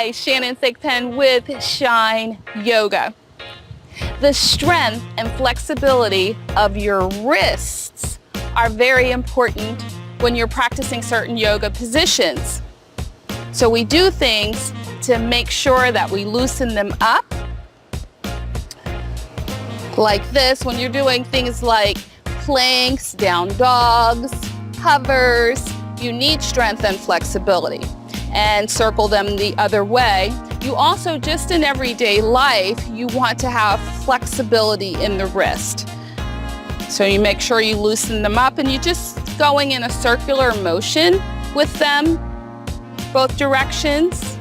Hi, Shannon Thigpen with Shine Yoga. The strength and flexibility of your wrists are very important when you're practicing certain yoga positions. So we do things to make sure that we loosen them up. Like this, when you're doing things like planks, down dogs, hovers, you need strength and flexibility. And circle them the other way. You also, just in everyday life, you want to have flexibility in the wrist. So you make sure you loosen them up and you're just going in a circular motion with them, both directions.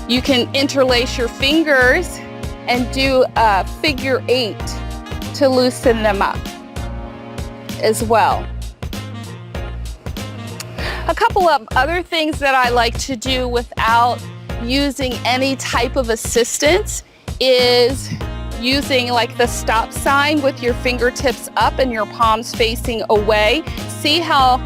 You can interlace your fingers and do a figure 8 to loosen them up as well. A couple of other things that I like to do without using any type of assistance is using like the stop sign with your fingertips up and your palms facing away. See how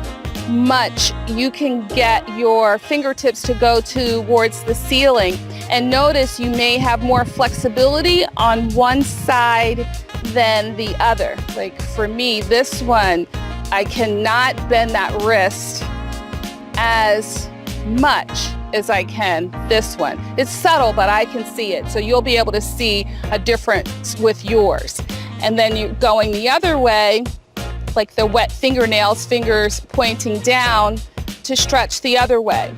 much you can get your fingertips to go towards the ceiling. And notice you may have more flexibility on one side than the other. Like for me, this one, I cannot bend that wrist as much as I can this one. It's subtle, but I can see it. So you'll be able to see a difference with yours. And then you're going the other way, like the wet fingernails, fingers pointing down to stretch the other way.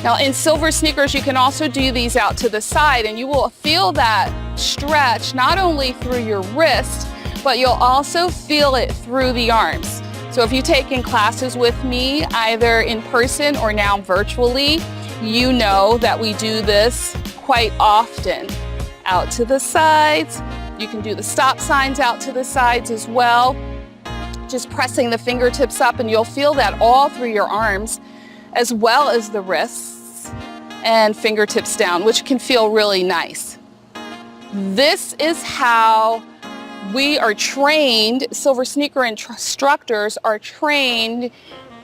Now in silver sneakers, you can also do these out to the side and you will feel that stretch not only through your wrist, but you'll also feel it through the arms. So if you've taken classes with me, either in person or now virtually, you know that we do this quite often. Out to the sides. You can do the stop signs out to the sides as well. Just pressing the fingertips up and you'll feel that all through your arms, as well as the wrists and fingertips down, which can feel really nice. This is how we are trained, silver sneaker instructors are trained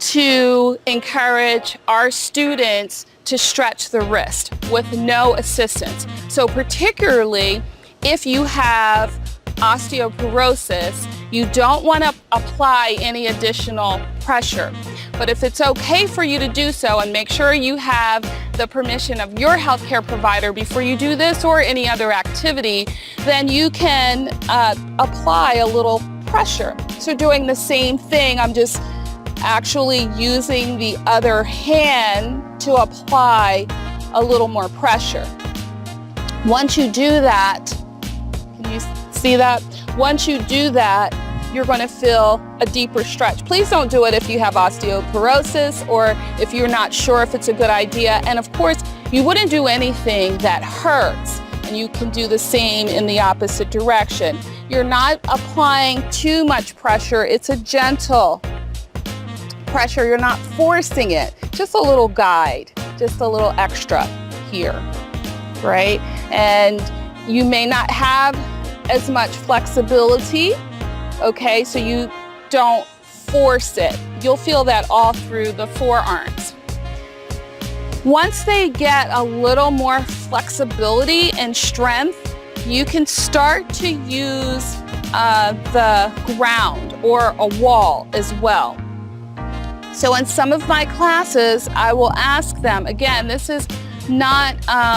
to encourage our students to stretch the wrist with no assistance. So particularly if you have osteoporosis, you don't want to apply any additional pressure. But if it's okay for you to do so, and make sure you have the permission of your healthcare provider before you do this or any other activity, then you can apply a little pressure. So doing the same thing, I'm just actually using the other hand to apply a little more pressure. Once you do that, can you see that? Once you do that, you're going to feel a deeper stretch. Please don't do it if you have osteoporosis or if you're not sure if it's a good idea. And of course, you wouldn't do anything that hurts. And you can do the same in the opposite direction. You're not applying too much pressure. It's a gentle pressure. You're not forcing it. Just a little guide, just a little extra here, right? And you may not have as much flexibility, okay, so you don't force it. You'll feel that all through the forearms. Once they get a little more flexibility and strength, you can start to use the ground or a wall as well. So in some of my classes, I will ask them, again, this is not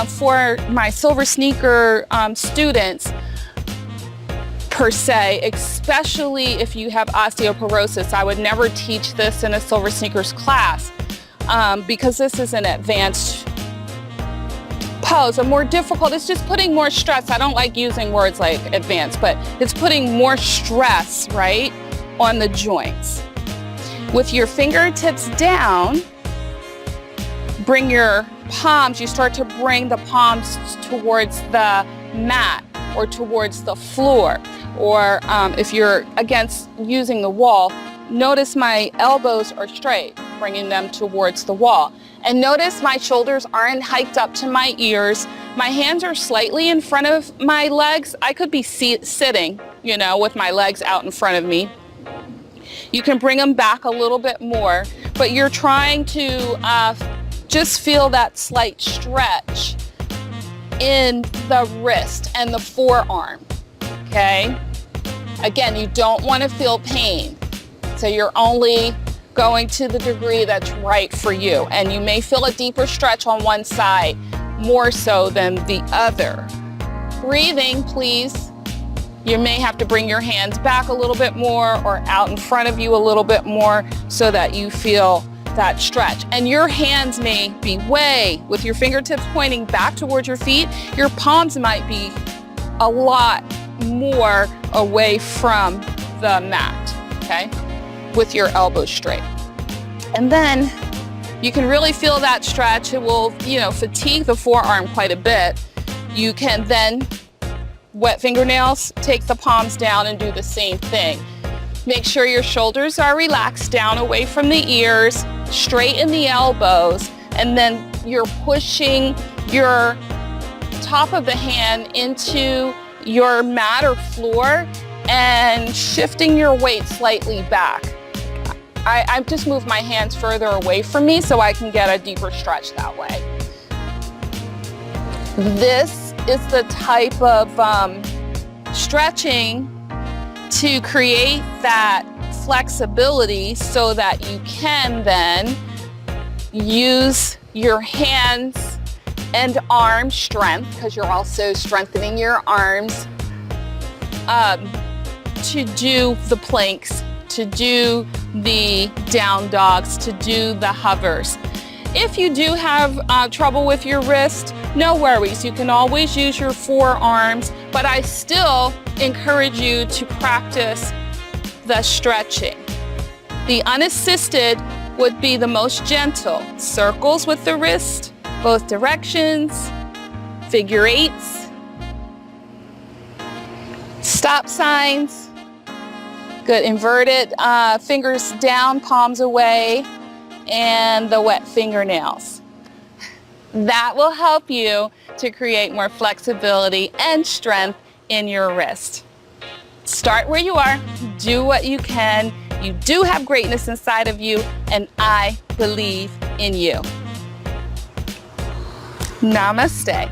for my silver sneaker students, per se, especially if you have osteoporosis. I would never teach this in a silver sneakers class because this is an advanced pose, a more difficult, it's just putting more stress. I don't like using words like advanced, but it's putting more stress, right, on the joints. With your fingertips down, bring your palms, you start to bring the palms towards the mat or towards the floor. Or if you're against using the wall, notice my elbows are straight, bringing them towards the wall. And notice my shoulders aren't hiked up to my ears. My hands are slightly in front of my legs. I could be sitting, you know, with my legs out in front of me. You can bring them back a little bit more, but you're trying to just feel that slight stretch in the wrist and the forearm, okay? Again, you don't want to feel pain, so you're only going to the degree that's right for you. And you may feel a deeper stretch on one side more so than the other. Breathing, please. You may have to bring your hands back a little bit more or out in front of you a little bit more so that you feel that stretch. And your hands may be with your fingertips pointing back towards your feet. Your palms might be a lot more away from the mat, okay? With your elbows straight. And then you can really feel that stretch. It will, fatigue the forearm quite a bit. You can then wet fingernails, take the palms down and do the same thing. Make sure your shoulders are relaxed down away from the ears, straighten the elbows, and then you're pushing your top of the hand into your mat or floor and shifting your weight slightly back. I've just moved my hands further away from me so I can get a deeper stretch that way. This is the type of stretching to create that flexibility so that you can then use your hands and arm strength, because you're also strengthening your arms, to do the planks, to do the down dogs, to do the hovers. If you do have trouble with your wrist, no worries. You can always use your forearms, but I still encourage you to practice the stretching. The unassisted would be the most gentle. Circles with the wrist, both directions, figure eights, stop signs, good inverted fingers down, palms away, and the wet fingernails. That will help you to create more flexibility and strength in your wrist. Start where you are, do what you can. You do have greatness inside of you, and I believe in you. Namaste.